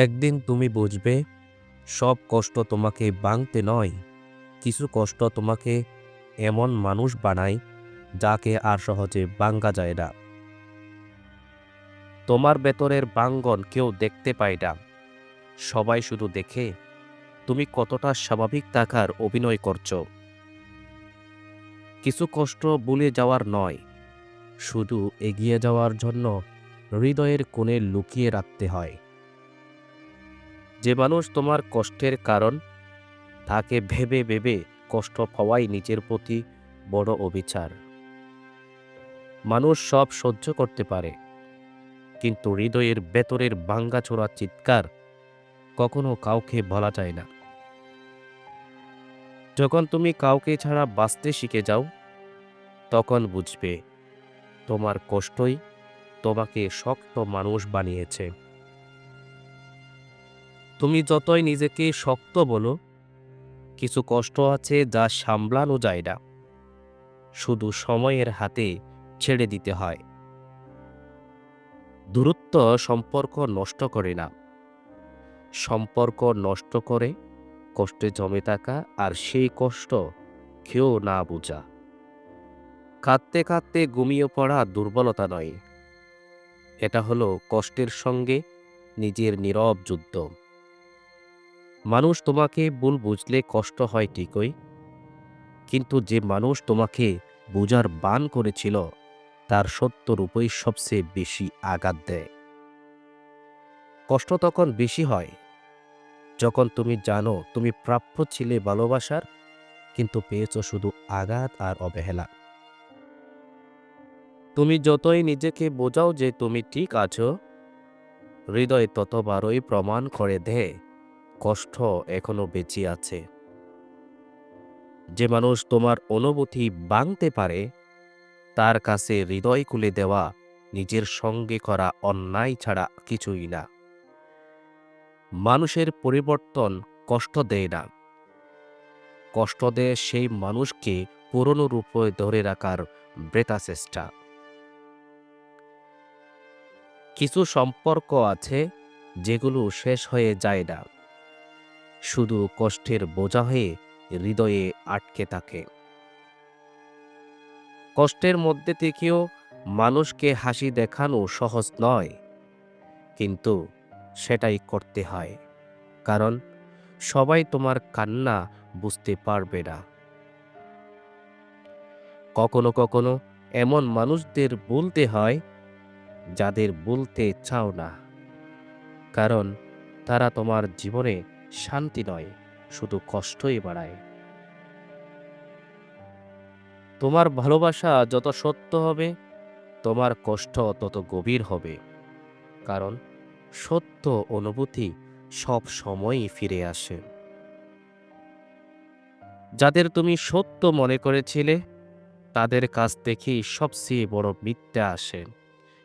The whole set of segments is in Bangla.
একদিন তুমি বুঝবে, সব কষ্ট তোমাকে ভাঙতে নয়, কিছু কষ্ট তোমাকে এমন মানুষ বানায় যাকে আর সহজে ভাঙা যায় না। তোমার ভেতরের ভাঙ্গন কেউ দেখতে পায় না, সবাই শুধু দেখে তুমি কতটা স্বাভাবিক থাকার অভিনয় করছো। কিছু কষ্ট ভুলে যাওয়ার নয়, শুধু এগিয়ে যাওয়ার জন্য হৃদয়ের কোণে লুকিয়ে রাখতে হয়। যে মানুষ তোমার কষ্টের কারণ তাকে ভেবে ভেবে কষ্ট পাওয়াই নিজের প্রতি বড় অবিচার। মানুষ সব সহ্য করতে পারে, কিন্তু হৃদয়ের ভেতরের ভাঙ্গাচোরা চিৎকার কখনো কাউকে বলা যায় না। যখন তুমি কাউকে ছাড়া বাঁচতে শিখে যাও, তখন বুঝবে তোমার কষ্টই তোমাকে শক্ত মানুষ বানিয়েছে। তুমি যতই নিজেকে শক্ত বলো, কিছু কষ্ট আছে যা সামলানো যায় না, শুধু সময়ের হাতে ছেড়ে দিতে হয়। দূরত্ব সম্পর্ক নষ্ট করে না, সম্পর্ক নষ্ট করে কষ্টে জমে থাকা, আর সেই কষ্ট কেউ না বোঝা। কাঁদতে কাঁদতে ঘুমিয়ে পড়া দুর্বলতা নয়, এটা হলো কষ্টের সঙ্গে নিজের নীরব যুদ্ধ। মানুষ তোমাকে ভুল বুঝলে কষ্ট হয় ঠিকই, কিন্তু যে মানুষ তোমাকে বোঝার বান করেছিল তার সত্য রূপই সবচেয়ে বেশি আঘাত দেয়। কষ্ট তখন বেশি হয় যখন তুমি জানো তুমি প্রাপ্য ছিলে ভালোবাসার, কিন্তু পেয়েছ শুধু আঘাত আর অবহেলা। তুমি যতই নিজেকে বোঝাও যে তুমি ঠিক আছো, হৃদয় ততবারই প্রমাণ করে দেয় কষ্ট এখনো বেঁচে আছে। যে মানুষ তোমার অনুভূতি ভাঙতে পারে, তার কাছে হৃদয় খুলে দেওয়া নিজের সঙ্গে করা অন্যায় ছাড়া কিছুই না। মানুষের পরিবর্তন কষ্ট দেয় না, কষ্ট দেয় সেই মানুষকে পুরনো রূপে ধরে রাখার বৃথা চেষ্টা। কিছু সম্পর্ক আছে যেগুলো শেষ হয়ে যায় না, শুধু কষ্টের বোঝা হয়ে হৃদয়ে আটকে থাকে। কষ্টের মধ্যে থেকেও মানুষকে হাসি দেখানো সহজ নয়, কিন্তু সেটাই করতে হয়, কারণ সবাই তোমার কান্না বুঝতে পারবে না। কখনো কখনো এমন মানুষদের বলতে হয় যাদের বলতে চাও না, কারণ তারা তোমার জীবনে শান্তি নয়, শুধু কষ্টই বাড়ায়। তোমার ভালোবাসা যত সত্য হবে, তোমার কষ্ট তত গভীর হবে, কারণ সত্য অনুভূতি সব সময়ই ফিরে আসে। যাদের তুমি সত্য মনে করেছিলে, তাদের কাছ থেকেই সবচেয়ে বড় মিথ্যা আসে।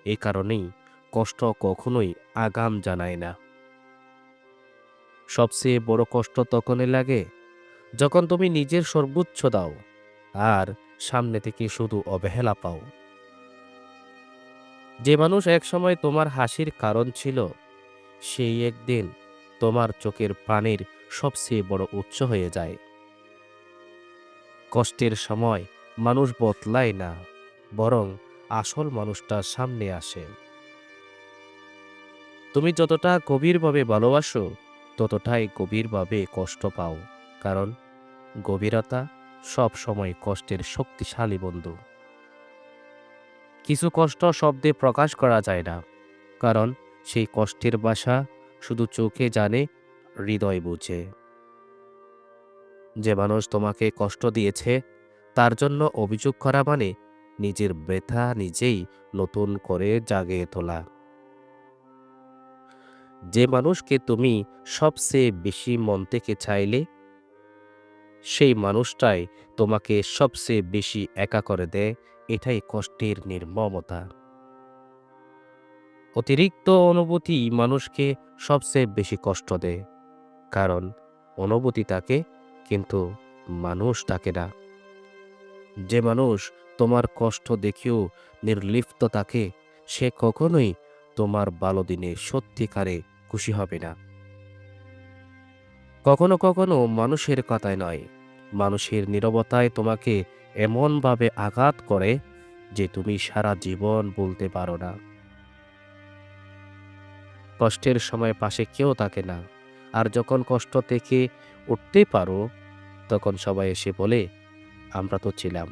এই কারণেই কষ্ট কখনোই আগাম জানায় না। সবচেয়ে বড় কষ্ট তখনই লাগে যখন তুমি নিজের সর্বোচ্চ দাও আর সামনে থেকে শুধু অবহেলা পাও। যে মানুষ একসময় তোমার হাসির কারণ ছিল, সেই একদিন তোমার চোখের পানির সবচেয়ে বড় উৎস হয়ে যায়। কষ্টের সময় মানুষ বদলায় না, বরং আসল মানুষটা সামনে আসে। তুমি যতটা গভীরভাবে ভালোবাসো, ততটাই গভীরভাবে কষ্ট পাও, কারণ গভীরতা সব সময় কষ্টের শক্তিশালী বন্ধু। কিছু কষ্ট শব্দে প্রকাশ করা যায় না, কারণ সেই কষ্টের ভাষা শুধু চোখে জানে, হৃদয় বুঝে। যে মানুষ তোমাকে কষ্ট দিয়েছে তার জন্য অভিযোগ করা মানে নিজের ব্যথা নিজেই নতুন করে জাগিয়ে তোলা। যে মানুষকে তুমি সবচেয়ে বেশি মন থেকে চাইলে, সেই মানুষটাই তোমাকে সবচেয়ে বেশি একা করে দেয়। এটাই কষ্টের নির্মমতা। অতিরিক্ত অনুভূতি মানুষকে সবচেয়ে বেশি কষ্ট দেয়, কারণ অনুভূতি থাকে, কিন্তু মানুষ থাকে না। যে মানুষ তোমার কষ্ট দেখেও নির্লিপ্ত থাকে, সে কখনোই তোমার ভালো দিনে সত্যিকারে খুশি হবে না। কখনো কখনো মানুষের কথায় নয়, মানুষের নীরবতায় তোমাকে এমনভাবে আঘাত করে যে তুমি সারা জীবন বলতে পারো না। কষ্টের সময় পাশে কেউ থাকে না, আর যখন কষ্ট থেকে উঠতে পারো তখন সবাই এসে বলে, আমরা তো ছিলাম।